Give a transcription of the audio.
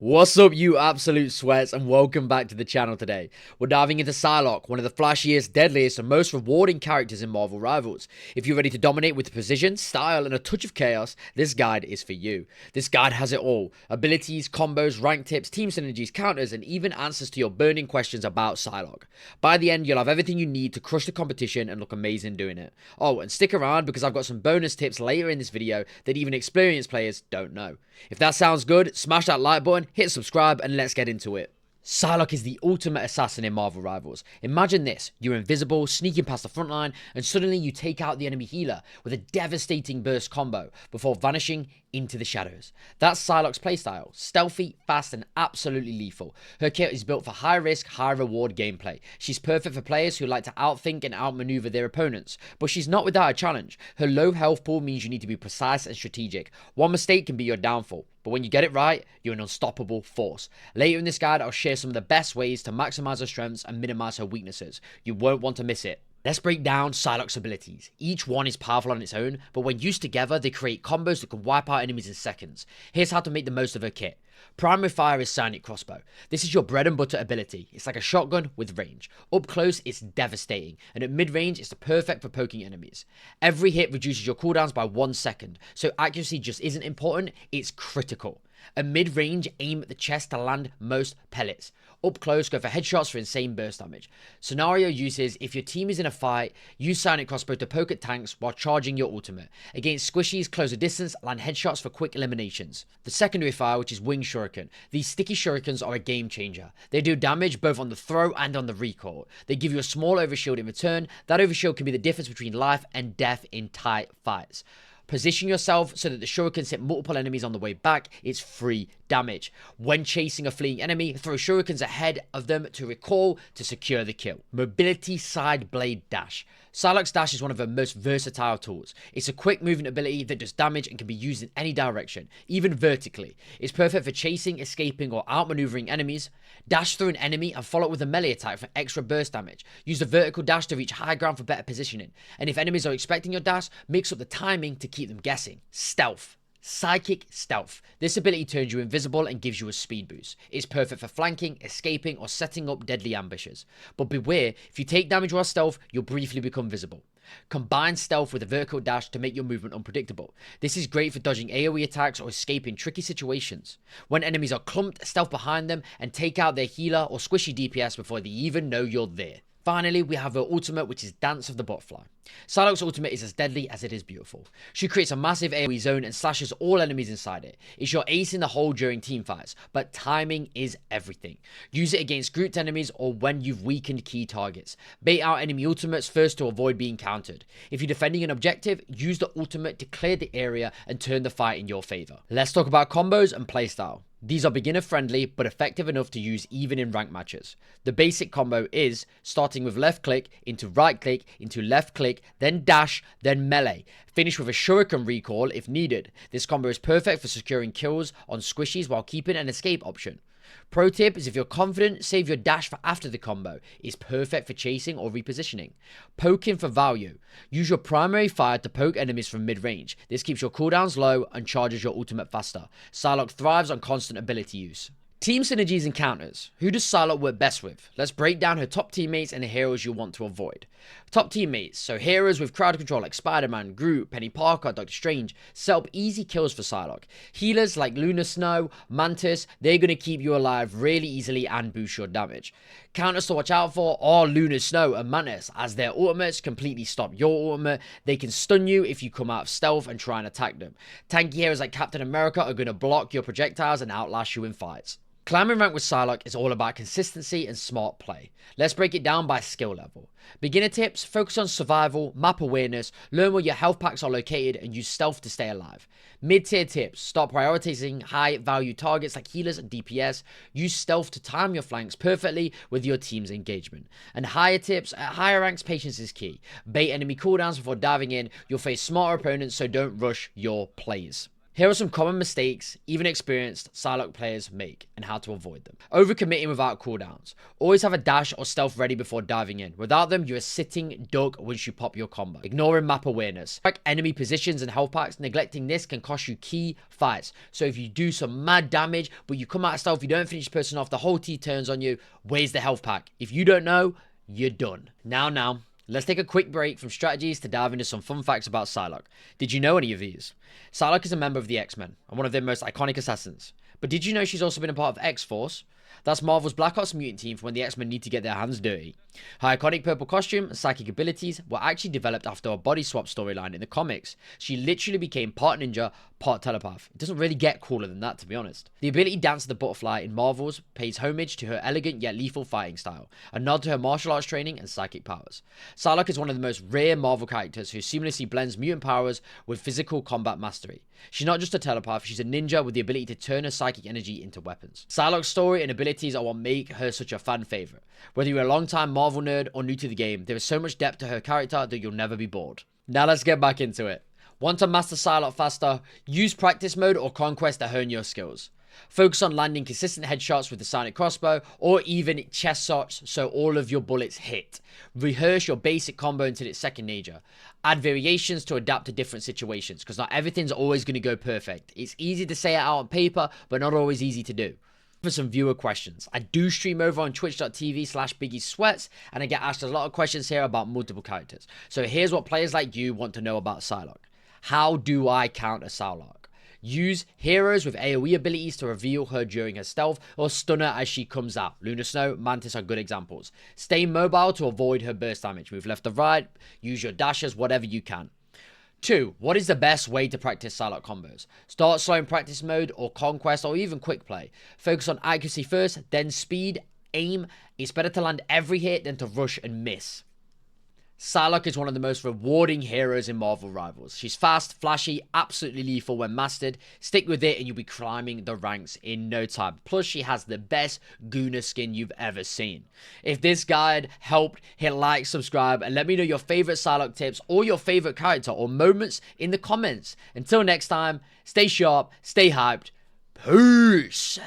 What's up, you absolute sweats, and welcome back to the channel today. We're diving into Psylocke, one of the flashiest, deadliest, and most rewarding characters in Marvel Rivals. If you're ready to dominate with precision, style, and a touch of chaos, this guide is for you. This guide has it all: abilities, combos, rank tips, team synergies, counters, and even answers to your burning questions about Psylocke. By the end, you'll have everything you need to crush the competition and look amazing doing it. Oh, and stick around because I've got some bonus tips later in this video that even experienced players don't know. If that sounds good, smash that like button, hit subscribe, and let's get into it. Psylocke is the ultimate assassin in Marvel Rivals. Imagine this: you're invisible, sneaking past the front line, and suddenly you take out the enemy healer with a devastating burst combo before vanishing into the shadows. That's Psylocke's playstyle: stealthy, fast, and absolutely lethal. Her kit is built for high risk, high reward gameplay. She's perfect for players who like to outthink and outmaneuver their opponents, but she's not without a challenge. Her low health pool means you need to be precise and strategic. One mistake can be your downfall, but when you get it right, you're an unstoppable force. Later in this guide, I'll share some of the best ways to maximize her strengths and minimize her weaknesses. You won't want to miss it. Let's break down Psylocke's abilities. Each one is powerful on its own, but when used together, they create combos that can wipe out enemies in seconds. Here's how to make the most of her kit. Primary fire is Sonic Crossbow. This is your bread and butter ability. It's like a shotgun with range. Up close, it's devastating, and at mid-range, it's perfect for poking enemies. Every hit reduces your cooldowns by 1 second, so accuracy just isn't important, it's critical. At mid-range, aim at the chest to land most pellets. Up close, go for headshots for insane burst damage. Scenario uses: if your team is in a fight, use Sonic Crossbow to poke at tanks while charging your ultimate. Against squishies, close a distance, land headshots for quick eliminations. The secondary fire, which is Wing Shuriken. These sticky shurikens are a game changer. They do damage both on the throw and on the recoil. They give you a small overshield in return. That overshield can be the difference between life and death in tight fights. Position yourself so that the shurikens hit multiple enemies on the way back. It's free damage. When chasing a fleeing enemy, throw shurikens ahead of them to recoil to secure the kill. Mobility Side Blade Dash. Psylocke's dash is one of her most versatile tools. It's a quick movement ability that does damage and can be used in any direction, even vertically. It's perfect for chasing, escaping, or outmaneuvering enemies. Dash through an enemy and follow it with a melee attack for extra burst damage. Use the vertical dash to reach high ground for better positioning. And if enemies are expecting your dash, mix up the timing to keep them guessing. Stealth. Psychic Stealth. This ability turns you invisible and gives you a speed boost. It's perfect for flanking, escaping, or setting up deadly ambushes. But beware, if you take damage while stealth, you'll briefly become visible. Combine stealth with a vertical dash to make your movement unpredictable. This is great for dodging AoE attacks or escaping tricky situations. When enemies are clumped, stealth behind them and take out their healer or squishy DPS before they even know you're there. Finally, we have her ultimate, which is Dance of the Butterfly. Psylocke's ultimate is as deadly as it is beautiful. She creates a massive AoE zone and slashes all enemies inside it. It's your ace in the hole during teamfights, but timing is everything. Use it against grouped enemies or when you've weakened key targets. Bait out enemy ultimates first to avoid being countered. If you're defending an objective, use the ultimate to clear the area and turn the fight in your favor. Let's talk about combos and playstyle. These are beginner friendly but effective enough to use even in ranked matches. The basic combo is starting with left click into right click into left click, then dash, then melee. Finish with a shuriken recoil if needed. This combo is perfect for securing kills on squishies while keeping an escape option. Pro tip is: if you're confident, save your dash for after the combo. It's perfect for chasing or repositioning. Poking for value. Use your primary fire to poke enemies from mid-range. This keeps your cooldowns low and charges your ultimate faster. Psylocke thrives on constant ability use. Team synergies and counters. Who does Psylocke work best with? Let's break down her top teammates and the heroes you'll want to avoid. Top teammates, so heroes with crowd control like Spider-Man, Groot, Penny Parker, Doctor Strange, set up easy kills for Psylocke. Healers like Luna Snow, Mantis, they're going to keep you alive really easily and boost your damage. Counters to watch out for are Luna Snow and Mantis, as their ultimates completely stop your ultimate. They can stun you if you come out of stealth and try and attack them. Tanky heroes like Captain America are going to block your projectiles and outlast you in fights. Climbing rank with Psylocke is all about consistency and smart play. Let's break it down by skill level. Beginner tips: focus on survival, map awareness, learn where your health packs are located, and use stealth to stay alive. Mid-tier tips: start prioritizing high value targets like healers and DPS. Use stealth to time your flanks perfectly with your team's engagement. And higher tips: at higher ranks, patience is key. Bait enemy cooldowns before diving in. You'll face smarter opponents, so don't rush your plays. Here are some common mistakes even experienced Psylocke players make and how to avoid them. Overcommitting without cooldowns. Always have a dash or stealth ready before diving in. Without them, you're a sitting duck once you pop your combo. Ignoring map awareness. Track enemy positions and health packs. Neglecting this can cost you key fights. So if you do some mad damage, but you come out of stealth, you don't finish the person off, the whole team turns on you, where's the health pack? If you don't know, you're done. Now. Let's take a quick break from strategies to dive into some fun facts about Psylocke. Did you know any of these? Psylocke is a member of the X-Men and one of their most iconic assassins. But did you know she's also been a part of X-Force? That's Marvel's Black Ops mutant team for when the X-Men need to get their hands dirty. Her iconic purple costume and psychic abilities were actually developed after a body swap storyline in the comics. She literally became part ninja, part telepath. It doesn't really get cooler than that, to be honest. The ability Dance of the Butterfly in Marvel's pays homage to her elegant yet lethal fighting style, a nod to her martial arts training and psychic powers. Psylocke is one of the most rare Marvel characters who seamlessly blends mutant powers with physical combat mastery. She's not just a telepath, she's a ninja with the ability to turn her psychic energy into weapons. Psylocke's story and abilities are what make her such a fan favorite. Whether you're a long-time Marvel nerd or new to the game, there is so much depth to her character that you'll never be bored. Now let's get back into it. Want to master Psylocke faster? Use practice mode or conquest to hone your skills. Focus on landing consistent headshots with the sonic crossbow or even chest shots so all of your bullets hit. Rehearse your basic combo until it's second nature. Add variations to adapt to different situations because not everything's always going to go perfect. It's easy to say it out on paper, but not always easy to do. For some viewer questions. I do stream over on twitch.tv/BiggieSweats and I get asked a lot of questions here about multiple characters. So here's what players like you want to know about Psylocke. How do I counter Psylocke? Use heroes with AoE abilities to reveal her during her stealth or stun her as she comes out. Lunar Snow, Mantis are good examples. Stay mobile to avoid her burst damage. Move left or right, use your dashes, whatever you can. 2. What is the best way to practice Psylocke combos? Start slow in practice mode or conquest or even quick play. Focus on accuracy first, then speed, aim. It's better to land every hit than to rush and miss. Psylocke is one of the most rewarding heroes in Marvel Rivals. She's fast, flashy, absolutely lethal when mastered. Stick with it and you'll be climbing the ranks in no time. Plus, she has the best Gooner skin you've ever seen. If this guide helped, hit like, subscribe, and let me know your favorite Psylocke tips or your favorite character or moments in the comments. Until next time, stay sharp, stay hyped. Peace!